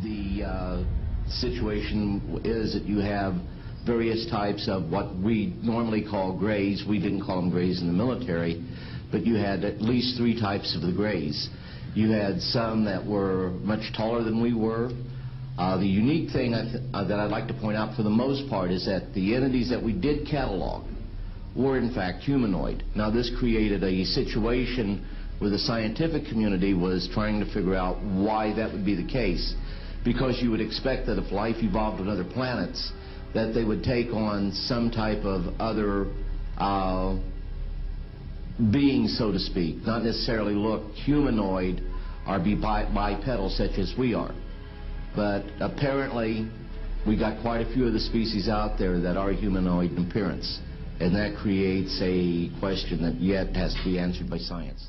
The situation is that you have various types of what we normally call grays. We didn't call them grays in the military, but you had at least 3 types of the grays. You had some that were much taller than we were. The unique thing that I'd like to point out for the most part is that the entities that we did catalog were in fact humanoid. Now this created a situation where the scientific community was trying to figure out why that would be the case, because you would expect that if life evolved on other planets, that they would take on some type of other being, so to speak, not necessarily look humanoid or be bipedal such as we are. But apparently we got quite a few of the species out there that are humanoid in appearance, and that creates a question that yet has to be answered by science.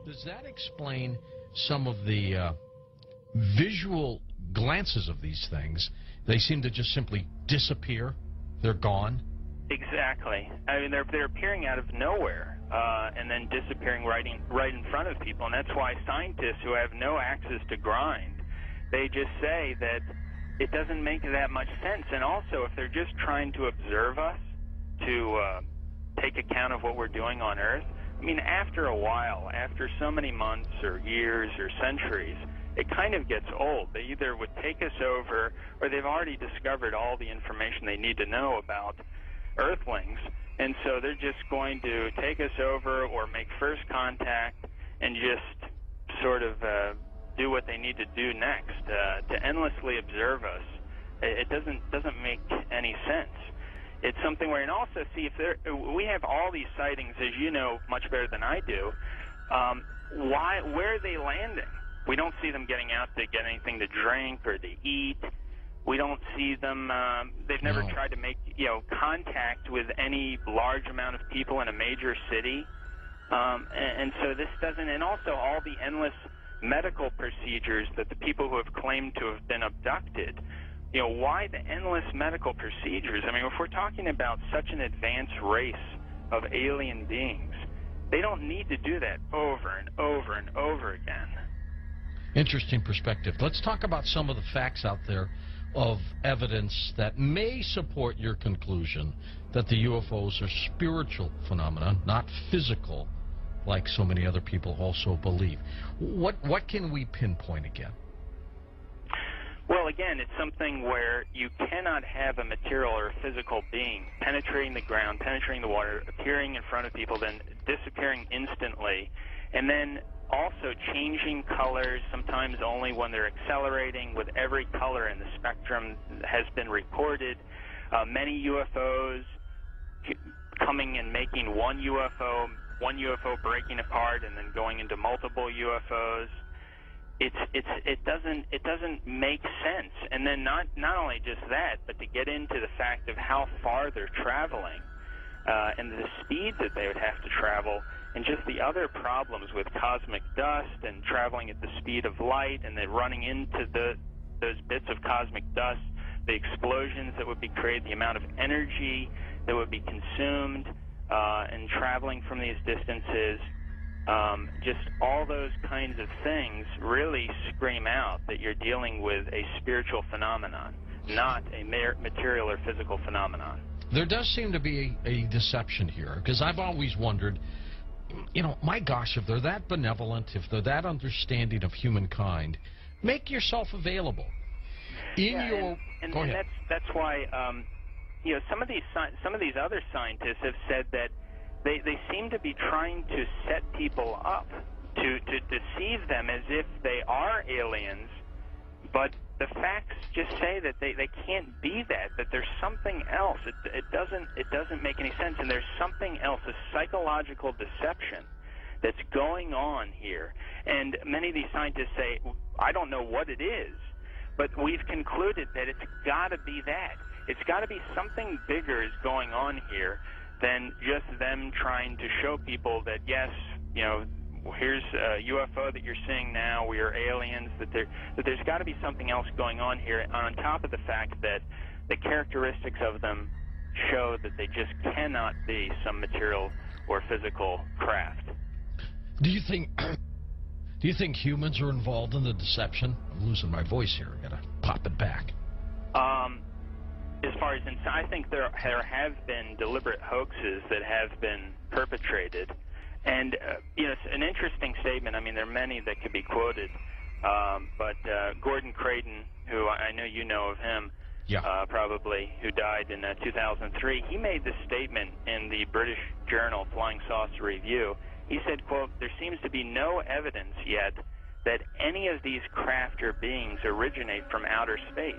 Does that explain some of the visual glances of these things? They seem to just simply disappear. They're gone. Exactly. I mean, they're appearing out of nowhere and then disappearing right in front of people. And that's why scientists who have no axes to grind, they just say that it doesn't make that much sense. And also, if they're just trying to observe us, to take account of what we're doing on Earth, I mean, after a while, after so many months or years or centuries, it kind of gets old. They either would take us over, or they've already discovered all the information they need to know about Earthlings, and so they're just going to take us over or make first contact and just sort of do what they need to do next. To endlessly observe us, it doesn't make any sense. It's something where, and also see if we have all these sightings, as you know much better than I do. Where are they landing? We don't see them getting out to get anything to drink or to eat. We don't see them. They've never tried to make contact with any large amount of people in a major city, and so this doesn't. And also all the endless medical procedures that the people who have claimed to have been abducted, you know, why the endless medical procedures? I mean, if we're talking about such an advanced race of alien beings, they don't need to do that over and over and over again. Interesting perspective. Let's talk about some of the facts out there of evidence that may support your conclusion that the UFOs are spiritual phenomena, not physical, like so many other people also believe. What can we pinpoint again? Well, again, it's something where you cannot have a material or a physical being penetrating the ground, penetrating the water, appearing in front of people, then disappearing instantly, and then also changing colors, sometimes only when they're accelerating, with every color in the spectrum has been recorded. Many UFOs coming and making one UFO breaking apart and then going into multiple UFOs. It doesn't make sense. And then not only just that, but to get into the fact of how far they're traveling and the speeds that they would have to travel, and just the other problems with cosmic dust and traveling at the speed of light, and then running into those bits of cosmic dust, the explosions that would be created, the amount of energy that would be consumed in traveling from these distances. Just all those kinds of things really scream out that you're dealing with a spiritual phenomenon, not a material or physical phenomenon. There does seem to be a deception here, because I've always wondered, you know, my gosh, if they're that benevolent, if they're that understanding of humankind, make yourself available. Go ahead. That's why you know, some of these other scientists have said that they seem to be trying to set people up to deceive them as if they are aliens, but the facts just say that they can't be that there's something else. It doesn't make any sense, and there's something else, a psychological deception that's going on here. And many of these scientists say, I don't know what it is, but we've concluded that it's got to be that. It's got to be something bigger is going on here than just them trying to show people that, yes, you know, here's a UFO that you're seeing now, we are aliens, that there's got to be something else going on here, on top of the fact that the characteristics of them show that they just cannot be some material or physical craft. Do you think humans are involved in the deception? I'm losing my voice here. I gotta pop it back. As far as I think there have been deliberate hoaxes that have been perpetrated. And, you know, it's an interesting statement. I mean, there are many that could be quoted. But Gordon Creighton, who I know you know of him, probably, who died in 2003, he made this statement in the British journal Flying Saucer Review. He said, quote, "There seems to be no evidence yet that any of these craft or beings originate from outer space.